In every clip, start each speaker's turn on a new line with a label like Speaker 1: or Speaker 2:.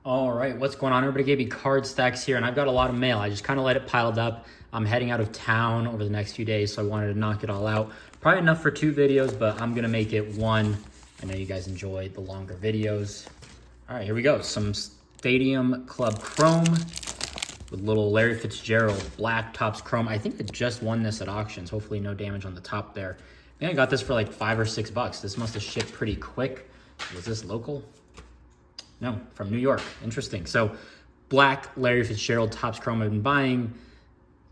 Speaker 1: All right, what's going on, everybody? Gaby Card Stacks here, and I've got a lot of mail. I just kind of let it piled up. I'm heading out of town over the next few days, so I wanted to knock it all out. Probably enough for 2 videos, but I'm gonna make it one. I know you guys enjoy the longer videos. All right, here we go. Some Stadium Club Chrome with little Larry Fitzgerald black tops chrome. I think I just won this at auctions. Hopefully no damage on the top there. I think I got this for like $5 or $6. This must have shipped pretty quick. Was this local? No, from New York. Interesting. So black Larry Fitzgerald Topps Chrome. I've been buying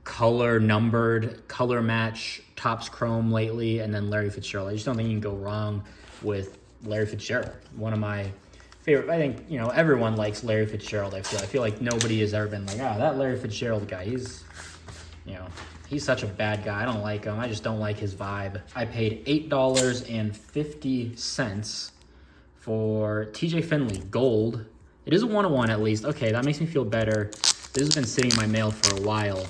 Speaker 1: color numbered, color match Topps Chrome lately, and then Larry Fitzgerald. I just don't think you can go wrong with Larry Fitzgerald. One of my favorite. I think, you know, everyone likes Larry Fitzgerald. I feel like nobody has ever been like, that Larry Fitzgerald guy, he's such a bad guy. I don't like him. I just don't like his vibe. I paid $8.50 for TJ Finley gold. It is a 1-of-1 at least. Okay, that makes me feel better. This has been sitting in my mail for a while.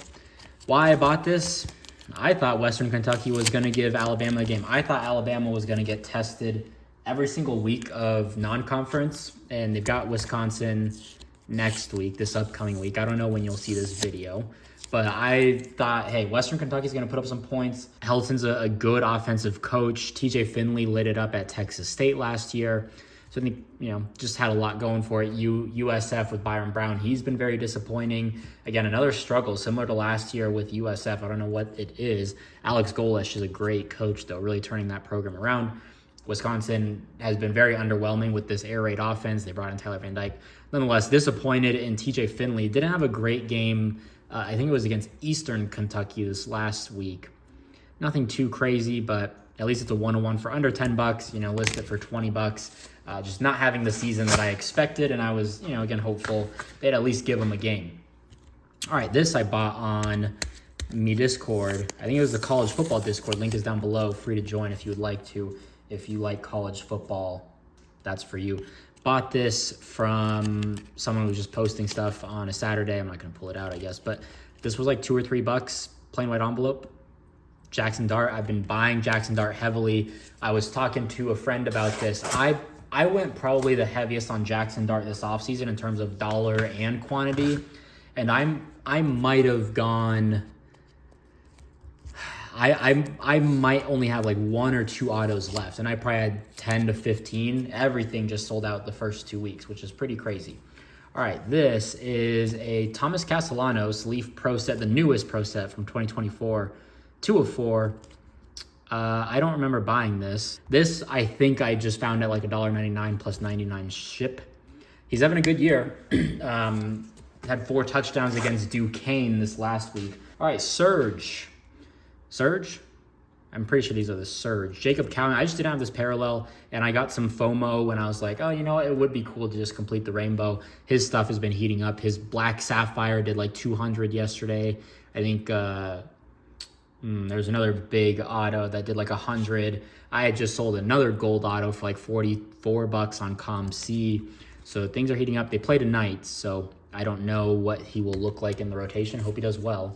Speaker 1: Why I bought this? I thought Western Kentucky was going to give Alabama a game. I thought Alabama was going to get tested every single week of non-conference, and they've got Wisconsin next week, this upcoming week. I don't know when you'll see this video, but I thought, hey, Western Kentucky's going to put up some points. Helton's a good offensive coach. TJ Finley lit it up at Texas State last year. So I think, just had a lot going for it. USF with Byron Brown, he's been very disappointing. Again, another struggle similar to last year with USF. I don't know what it is. Alex Golesh is a great coach, though, really turning that program around. Wisconsin has been very underwhelming with this air raid offense. They brought in Tyler Van Dyke. Nonetheless, disappointed in TJ Finley. Didn't have a great game. I think it was against Eastern Kentucky this last week. Nothing too crazy, but at least it's a 1-of-1 for under $10. List it for $20. Just not having the season that I expected, and I was, again, hopeful they'd at least give him a game. All right, this I bought on me Discord. I think it was the college football Discord. Link is down below. Free to join if you would like to. If you like college football, that's for you. Bought this from someone who was just posting stuff on a Saturday. I'm not going to pull it out, I guess, but this was like $2 or $3, plain white envelope. Jackson Dart. I've been buying Jackson Dart heavily. I was talking to a friend about this. I went probably the heaviest on Jackson Dart this offseason in terms of dollar and quantity. And I might have gone, I might only have like 1 or 2 autos left. And I probably had 10 to 15. Everything just sold out the first 2 weeks, which is pretty crazy. All right, this is a Thomas Castellanos Leaf Pro Set, the newest Pro Set from 2024. 2 of 4. I don't remember buying this. This, I think I just found at like $1.99 plus 99 ship. He's having a good year. Had 4 touchdowns against Duquesne this last week. All right, Surge. I'm pretty sure these are the Surge. Jacob Cowan. I just didn't have this parallel, and I got some FOMO when I was like, oh, it would be cool to just complete the rainbow. His stuff has been heating up. His Black Sapphire did like 200 yesterday. I think there's another big auto that did like 100. I had just sold another gold auto for like $44 on ComC. So things are heating up. They play tonight, so I don't know what he will look like in the rotation. Hope he does well.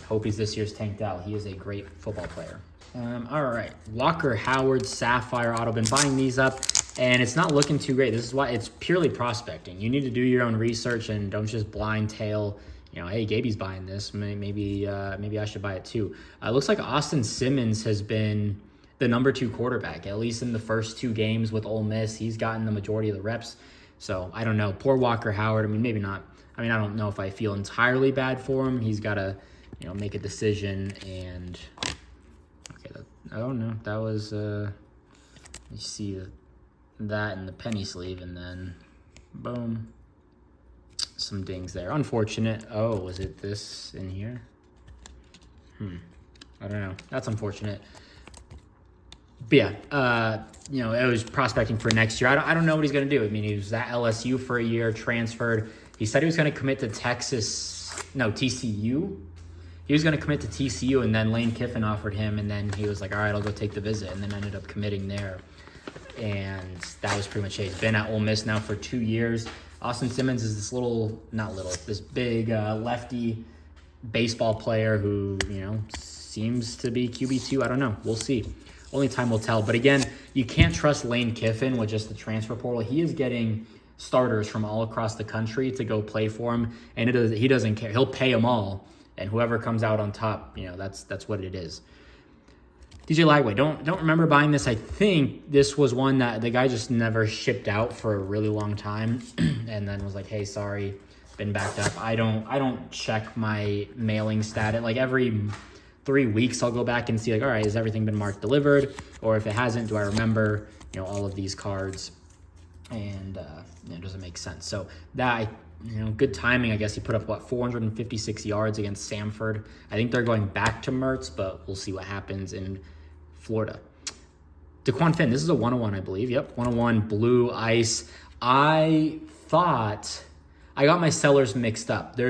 Speaker 1: Hope he's this year's tanked out. He is a great football player. All right, Walker Howard Sapphire auto. Been buying these up, and it's not looking too great. This is why it's purely prospecting. You need to do your own research and don't just blind tail. Hey, Gaby's buying this. Maybe I should buy it too. It looks like Austin Simmons has been the number 2 quarterback, at least in the first 2 games with Ole Miss. He's gotten the majority of the reps. So I don't know. Poor Walker Howard. Maybe not. I don't know if I feel entirely bad for him. He's got to, make a decision. And okay, I don't know. That was you see that in the penny sleeve, and then boom. Some dings there. Unfortunate. Oh, was it this in here? I don't know. That's unfortunate. But yeah, it was prospecting for next year. I don't know what he's going to do. He was at LSU for a year, transferred. He said he was going to commit to TCU. He was going to commit to TCU, and then Lane Kiffin offered him, and then he was like, all right, I'll go take the visit, and then ended up committing there. And that was pretty much it. He's been at Ole Miss now for 2 years. Austin Simmons is this big lefty baseball player who, seems to be QB2. I don't know. We'll see. Only time will tell. But again, you can't trust Lane Kiffin with just the transfer portal. He is getting starters from all across the country to go play for him, and he doesn't care. He'll pay them all, and whoever comes out on top, that's what it is. DJ Lagway, don't remember buying this. I think this was one that the guy just never shipped out for a really long time, and then was like, "Hey, sorry, been backed up." I don't check my mailing status. Like every 3 weeks, I'll go back and see, like, all right, has everything been marked delivered? Or if it hasn't, do I remember, all of these cards? And it doesn't make sense. So that, good timing, I guess. He put up, 456 yards against Samford. I think they're going back to Mertz, but we'll see what happens in Florida. Daquan Finn, this is a 101, I believe. Yep, 101 blue ice. I thought I got my sellers mixed up.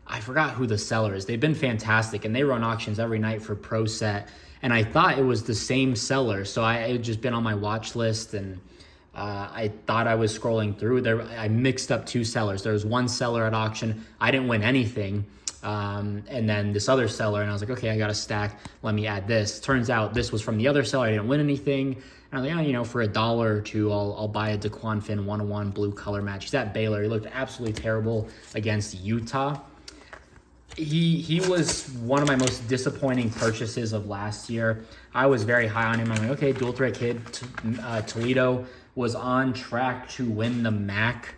Speaker 1: I forgot who the seller is. They've been fantastic, and they run auctions every night for Pro Set, and I thought it was the same seller, so I had just been on my watch list, and I thought I was scrolling through there. I mixed up two sellers. There was one seller at auction. I didn't win anything. And then this other seller, and I was like, okay, I got a stack. Let me add this. Turns out this was from the other seller. I didn't win anything. And I was like, for $1 or $2, I'll buy a Daquan Finn 101 blue color match. He's at Baylor. He looked absolutely terrible against Utah. He was one of my most disappointing purchases of last year. I was very high on him. I'm like, okay, dual threat kid. Toledo was on track to win the MAC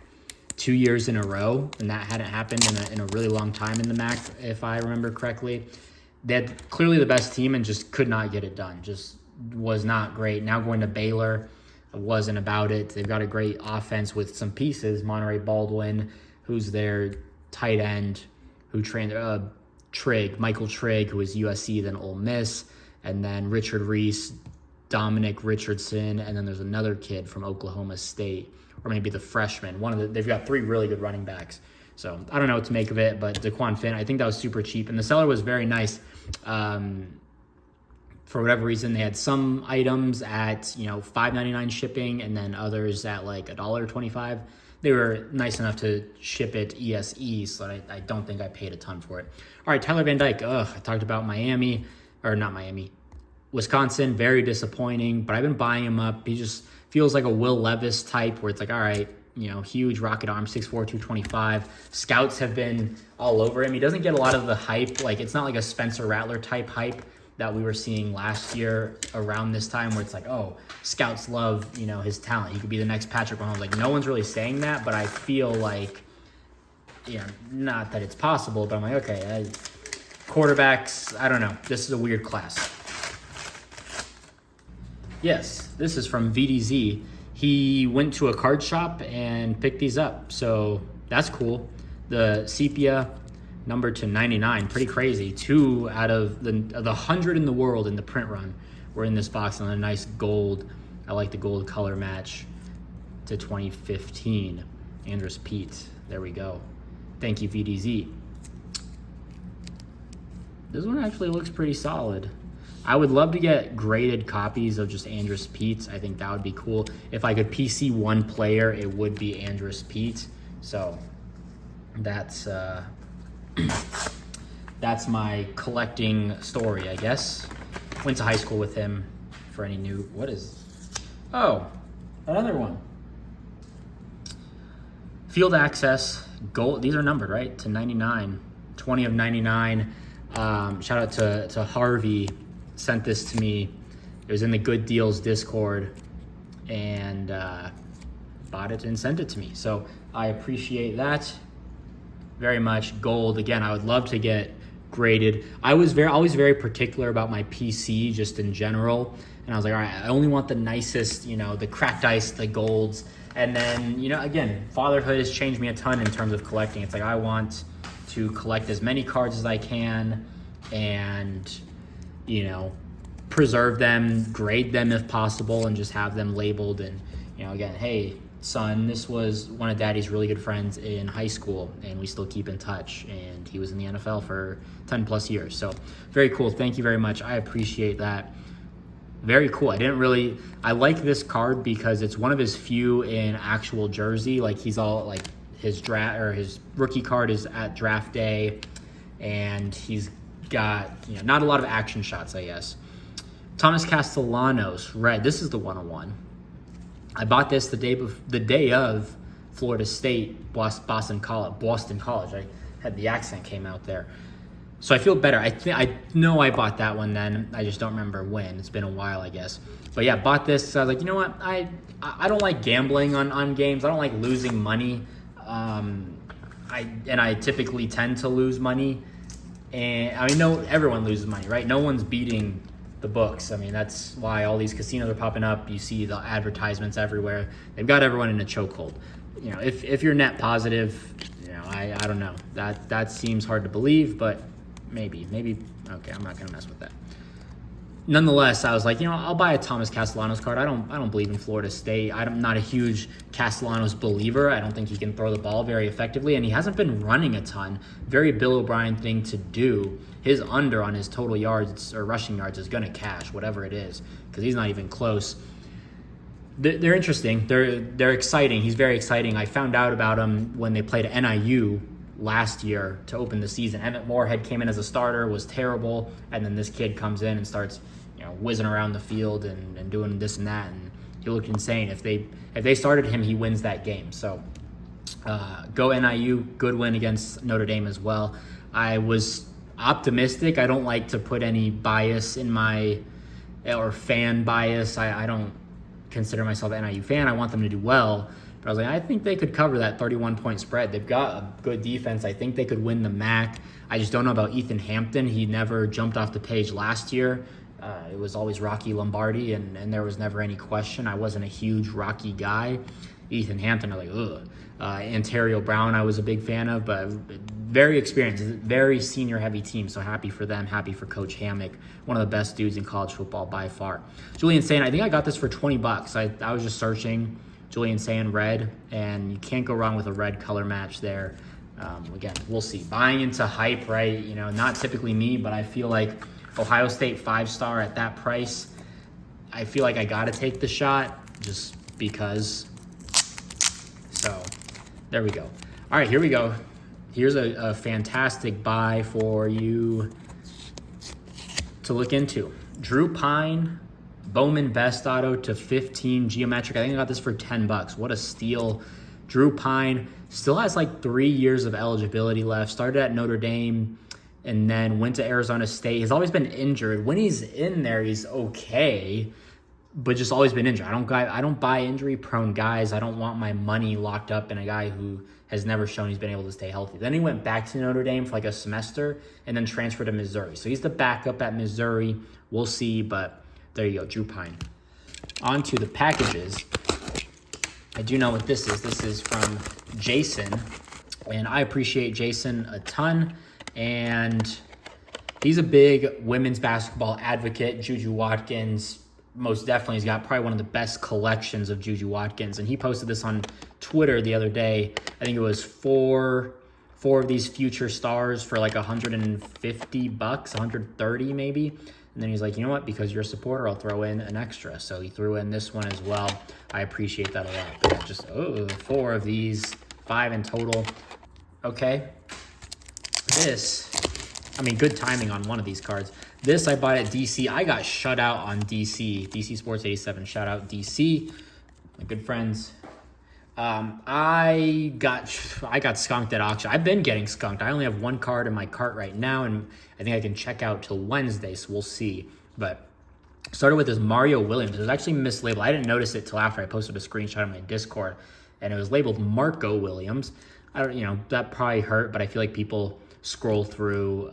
Speaker 1: 2 years in a row, and that hadn't happened in a really long time in the MAC, if I remember correctly. They had clearly the best team and just could not get it done. Just was not great. Now going to Baylor wasn't about it. They've got a great offense with some pieces. Monterey Baldwin, who's their tight end, who trained Michael Trigg, who was USC, then Ole Miss, and then Richard Reese, Dominic Richardson, and then there's another kid from Oklahoma State, or maybe the freshman. They've got 3 really good running backs. So I don't know what to make of it, but Daquan Finn, I think that was super cheap. And the seller was very nice. For whatever reason, they had some items at, $5.99 shipping, and then others at like $1.25. They were nice enough to ship it ESE, so I don't think I paid a ton for it. All right, Tyler Van Dyke. I talked about Wisconsin, very disappointing, but I've been buying him up. He just feels like a Will Levis type, where it's like, all right, huge rocket arm, 6'4", 225. Scouts have been all over him. He doesn't get a lot of the hype. Like, it's not like a Spencer Rattler type hype that we were seeing last year around this time, where it's like, oh, scouts love, his talent. He could be the next Patrick Mahomes. Like, no one's really saying that, but I feel like, not that it's possible, but I'm like, okay, quarterbacks, I don't know. This is a weird class. Yes, this is from VDZ. He went to a card shop and picked these up, so that's cool. The sepia, numbered to 99, pretty crazy. 2 out of the 100 in the world in the print run were in this box, and a nice gold. I like the gold color match to 2015. Andrus Pete, there we go. Thank you, VDZ. This one actually looks pretty solid. I would love to get graded copies of just Andrus Pete. I think that would be cool. If I could PC one player, it would be Andrus Pete. So that's my collecting story, I guess. Went to high school with him. For any new, another one. Field access, gold. These are numbered, right? To 99, 20 of 99. Shout out to Harvey. Sent this to me. It was in the Good Deals Discord, and bought it and sent it to me. So I appreciate that very much. Gold, again, I would love to get graded. I was always very particular about my PC just in general, and I was like, all right, I only want the nicest, the cracked ice, the golds. And then, again, fatherhood has changed me a ton in terms of collecting. It's like I want to collect as many cards as I can, and preserve them, grade them if possible, and just have them labeled. And, again, hey, son, this was one of Daddy's really good friends in high school, and we still keep in touch. And he was in the NFL for 10 plus years. So very cool. Thank you very much. I appreciate that. Very cool. I like this card because it's one of his few in actual jersey. Like, he's all like his rookie card is at draft day, and he's got not a lot of action shots, I guess. Thomas Castellanos, red. This is the 101. I bought this the day of Florida State, Boston College. I had the accent came out there. So I feel better. I know I bought that one then. I just don't remember when. It's been a while, I guess. But yeah, bought this. So I was like, you know what? I don't like gambling on games. I don't like losing money. I typically tend to lose money. And I mean, no, everyone loses money, right? No one's beating the books. I mean, that's why all these casinos are popping up. You see the advertisements everywhere. They've got everyone in a chokehold. You know, if you're net positive, you know, I don't know. That seems hard to believe, but maybe. Okay, I'm not gonna mess with that. Nonetheless, I was like, you know, I'll buy a Thomas Castellanos card. I don't believe in Florida State. I'm not a huge Castellanos believer. I don't think he can throw the ball very effectively, and he hasn't been running a ton. Very Bill O'Brien thing to do. His under on his total yards or rushing yards is gonna cash, whatever it is, because he's not even close. They're interesting. They're exciting. He's very exciting. I found out about him when they played NIU last year to open the season. Emmett Moorhead came in as a starter, was terrible, and then this kid comes in and starts, you know, whizzing around the field and doing this and that, and he looked insane. If they started him, he wins that game. So go NIU, good win against Notre Dame as well. I was optimistic. I don't like to put any bias in or fan bias. I don't consider myself an NIU fan. I want them to do well. But I was like, I think they could cover that 31-point spread. They've got a good defense. I think they could win the MAC. I just don't know about Ethan Hampton. He never jumped off the page last year. It was always Rocky Lombardi, and there was never any question. I wasn't a huge Rocky guy. Ethan Hampton, are like, ugh. Ontario Brown, I was a big fan of, but very experienced, very senior-heavy team, so happy for them, happy for Coach Hammock, one of the best dudes in college football by far. Julian Sayin, I think I got this for $20. I was just searching Julian Sayin red, and you can't go wrong with a red color match there. Again, we'll see. Buying into hype, right? You know, not typically me, but I feel like Ohio State 5-star at that price, I feel like I got to take the shot just because. So there we go. All right, here we go. Here's a fantastic buy for you to look into. Drew Pine, Bowman Best Auto to 15 geometric. I think I got this for $10. What a steal. Drew Pine still has like 3 years of eligibility left. Started at Notre Dame and then went to Arizona State. He's always been injured. When he's in there, he's okay, but just always been injured. I don't buy injury-prone guys. I don't want my money locked up in a guy who has never shown he's been able to stay healthy. Then he went back to Notre Dame for like a semester and then transferred to Missouri. So he's the backup at Missouri. We'll see, but there you go, Drew Pine. On to the packages. I do know what this is. This is from Jason, and I appreciate Jason a ton. And he's a big women's basketball advocate. Juju Watkins, most definitely, he's got probably one of the best collections of Juju Watkins. And he posted this on Twitter the other day. I think it was four of these future stars for like $150, 130 maybe. And then he's like, you know what? Because you're a supporter, I'll throw in an extra. So he threw in this one as well. I appreciate that a lot. But just 4 of these, 5 in total. Okay. This, I mean, good timing on one of these cards. This I bought at DC. I got shut out on DC Sports 87. Shout out DC, my good friends. I got skunked at auction. I've been getting skunked. I only have 1 card in my cart right now, and I think I can check out till Wednesday, so we'll see. But started with this Mario Williams. It was actually mislabeled. I didn't notice it till after I posted a screenshot on my Discord, and it was labeled Marco Williams. That probably hurt, but I feel like people scroll through,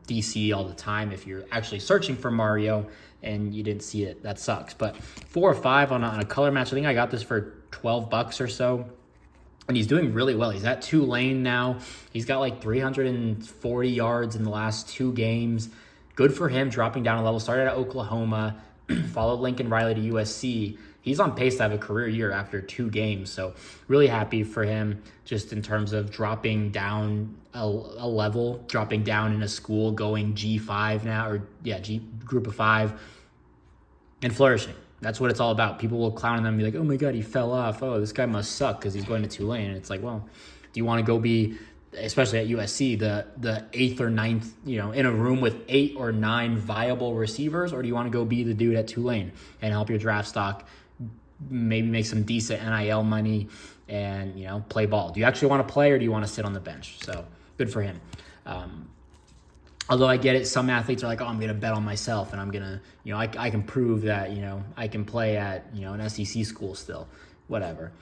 Speaker 1: DC all the time. If you're actually searching for Mario and you didn't see it, that sucks. But 4 or 5 on a color match. I think I got this for $12 or so. And he's doing really well. He's at Tulane now. He's got like 340 yards in the last 2 games. Good for him, dropping down a level. Started at Oklahoma, followed Lincoln Riley to USC. He's on pace to have a career year after 2 games. So really happy for him just in terms of dropping down a level, dropping down in a school, going G5 now, group of 5, and flourishing. That's what it's all about. People will clown him and be like, oh my God, he fell off. Oh, this guy must suck because he's going to Tulane. And it's like, well, do you want to go be, especially at USC, the 8th or 9th, in a room with 8 or 9 viable receivers? Or do you want to go be the dude at Tulane and help your draft stock maybe make some decent NIL money and, you know, play ball. Do you actually want to play or do you want to sit on the bench? So good for him. Although I get it, some athletes are like, oh, I'm going to bet on myself and I'm going to, you know, I can prove that, you know, I can play at, you know, an SEC school still, whatever.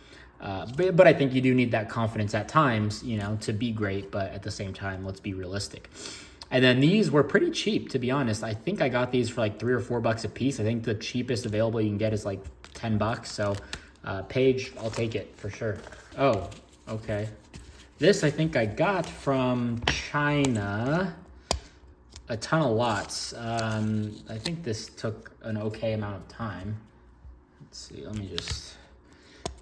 Speaker 1: But I think you do need that confidence at times, you know, to be great. But at the same time, let's be realistic. And then these were pretty cheap, to be honest. I think I got these for like $3 or $4 a piece. I think the cheapest available you can get is like $10. So Paige, I'll take it for sure. Oh, okay. This I think I got from China. A ton of lots. I think this took an okay amount of time. Let's see, let me just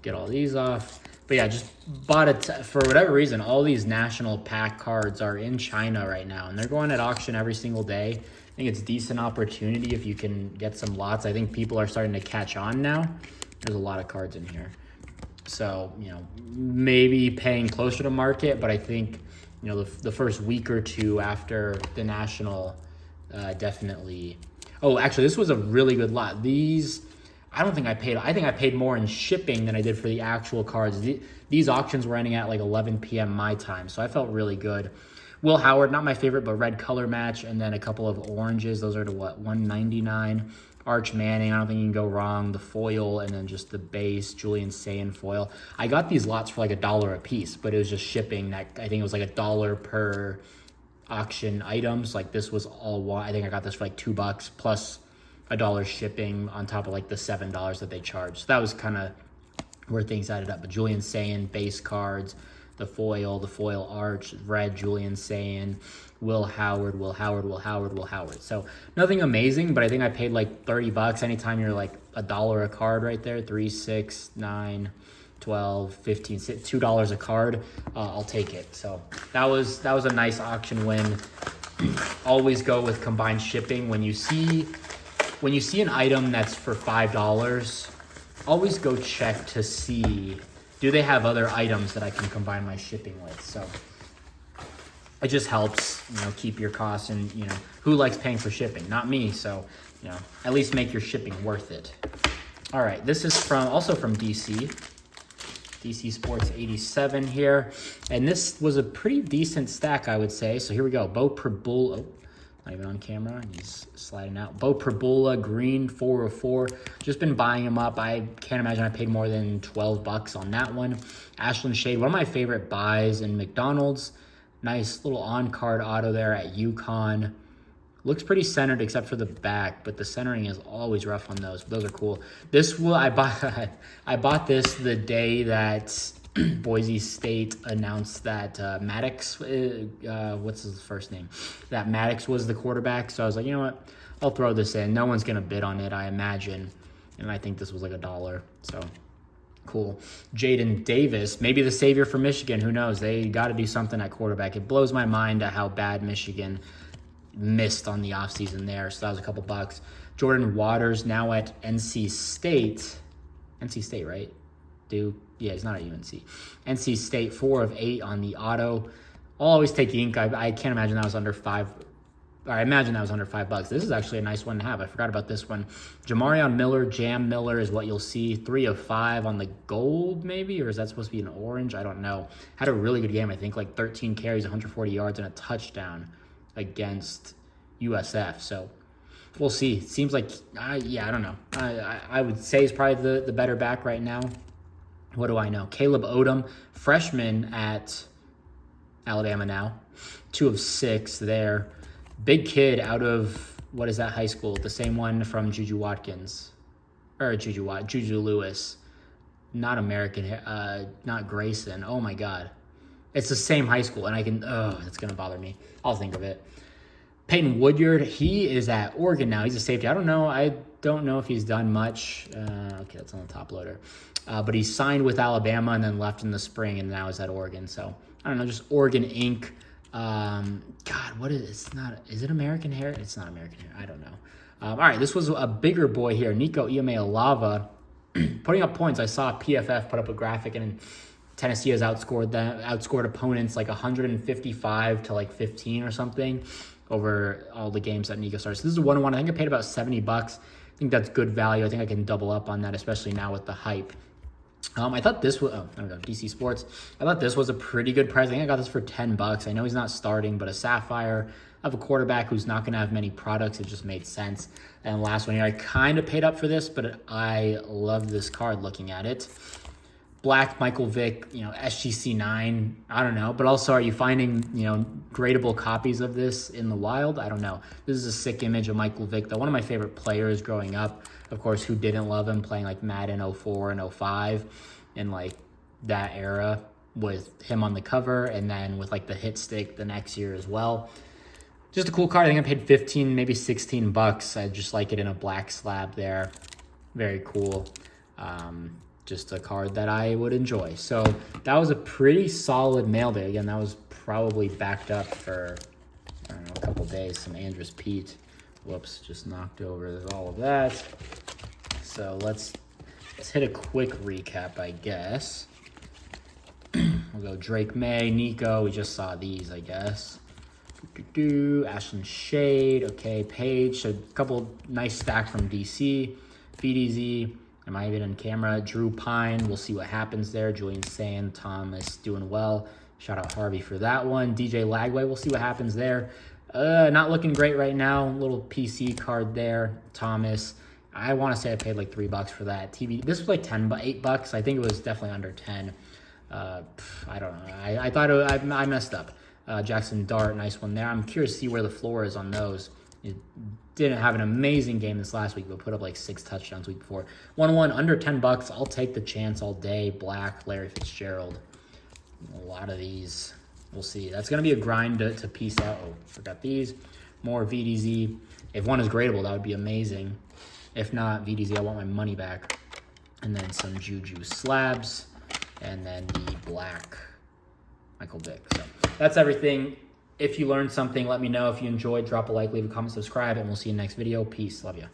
Speaker 1: get all these off. But yeah, just bought it for whatever reason. All these national pack cards are in China right now, and they're going at auction every single day. I think it's a decent opportunity if you can get some lots. I think people are starting to catch on now. There's a lot of cards in here. So, you know, maybe paying closer to market, but I think, you know, the first week or two after the national, definitely. Oh, actually, this was a really good lot. These, I think I paid more in shipping than I did for the actual cards. These auctions were ending at like 11 p.m. my time, so I felt really good. Will Howard, not my favorite, but red color match, and then a couple of oranges. Those are to what, $199. Arch Manning, I don't think you can go wrong. The foil, and then just the base Julian Sayin foil. I got these lots for like $1 a piece, but it was just shipping. That I think it was like $1 per auction items. Like this was all one. I think I got this for like $2 plus $1 shipping on top of like the $7 that they charged. So that was kind of where things added up. But Julian Sayin base cards, the foil arch, red Julian Sayin, Will Howard. So nothing amazing, but I think I paid like $30 anytime you're like $1 a card right there. 3, 6, 9, 12, 15, $2 a card. I'll take it. So that was a nice auction win. Always go with combined shipping. When you see an item that's for $5, always go check to see, do they have other items that I can combine my shipping with? So it just helps, you know, keep your costs, and, you know, who likes paying for shipping? Not me. So, you know, at least make your shipping worth it. All right, this is also from DC Sports 87 here. And this was a pretty decent stack, I would say. So here we go. Bo Prabula. Oh, not even on camera. He's sliding out. Bo Prabula, green, 404. Just been buying him up. I can't imagine I paid more than $12 on that one. Ashland Shade, one of my favorite buys in McDonald's. Nice little on-card auto there at UConn. Looks pretty centered except for the back, but the centering is always rough on those. Those are cool. I bought this the day that Boise State announced that Maddox, what's his first name? That Maddox was the quarterback. So I was like, you know what? I'll throw this in. No one's going to bid on it, I imagine. And I think this was like $1. So cool. Jaden Davis, maybe the savior for Michigan. Who knows? They got to do something at quarterback. It blows my mind at how bad Michigan missed on the offseason there. So that was a couple bucks. Jordan Waters now at NC State. NC State, right? Yeah, he's not at UNC. NC State, 4 of 8 on the auto. I'll always take ink. I can't imagine that was under $5. Or I imagine that was under $5. This is actually a nice one to have. I forgot about this one. Jamarion Miller, Jam Miller is what you'll see. 3 of 5 on the gold, maybe? Or is that supposed to be an orange? I don't know. Had a really good game, I think. Like 13 carries, 140 yards, and a touchdown against USF. So we'll see. Seems like, I don't know. I would say he's probably the better back right now. What do I know? Caleb Odom, freshman at Alabama now. 2 of 6 there. Big kid out of, what is that high school? The same one from Juju Lewis. Not American, not Grayson. Oh my God. It's the same high school, and it's going to bother me. I'll think of it. Peyton Woodyard, he is at Oregon now. He's a safety. I don't know if he's done much. Okay, that's on the top loader. But he signed with Alabama and then left in the spring, and now is at Oregon. So, I don't know, just Oregon Inc. God, what is it? It's not, is it American Hair? It's not American Hair. I don't know. All right, this was a bigger boy here. Nico Iamaleava putting up points. I saw PFF put up a graphic, and Tennessee has outscored opponents like 155 to like 15 or something over all the games that Nico started. So this is a 1-1. I think I paid about $70. think that's good value. I think I can double up on that, especially now with the hype. I thought this was, oh, there we go, DC Sports. I thought this was a pretty good price. I think I got this for $10. I know he's not starting, but a Sapphire. I have a quarterback who's not going to have many products. It just made sense. And last one here, I kind of paid up for this, but I love this card looking at it. Black Michael Vick, SGC 9, I don't know. But also, are you finding, gradable copies of this in the wild? I don't know. This is a sick image of Michael Vick, though. One of my favorite players growing up. Of course, who didn't love him playing like Madden 04 and 05 and like that era with him on the cover, and then with like the hit stick the next year as well. Just a cool card. I think I paid 15, maybe $16. I just like it in a black slab there. Very cool. Just a card that I would enjoy. So that was a pretty solid mail day. Again, that was probably backed up for, I don't know, a couple days. Some Andrus Pete. Whoops, just knocked over all of that. So let's hit a quick recap, I guess. We'll go Drake May, Nico. We just saw these, I guess. Ashton Shade. Okay, Page. So a couple nice stack from DC. VDZ. Am I even in camera? Drew Pine. We'll see what happens there. Julian Sand. Thomas doing well. Shout out Harvey for that one. DJ Lagway. We'll see what happens there. Not looking great right now. Little PC card there. Thomas. I want to say I paid like $3 for that. TV. This was like $8. I think it was definitely under 10. I don't know. I thought I messed up. Jackson Dart, nice one there. I'm curious to see where the floor is on those. It didn't have an amazing game this last week, but put up like 6 touchdowns week before. 1-1 under $10. I'll take the chance all day. Black, Larry Fitzgerald. A lot of these. We'll see. That's going to be a grind to piece out. Oh, forgot these. More VDZ. If one is gradable, that would be amazing. If not, VDZ, I want my money back. And then some Juju slabs. And then the black Michael Vick. So that's everything. If you learned something, let me know. If you enjoyed, drop a like, leave a comment, subscribe, and we'll see you in the next video. Peace. Love you.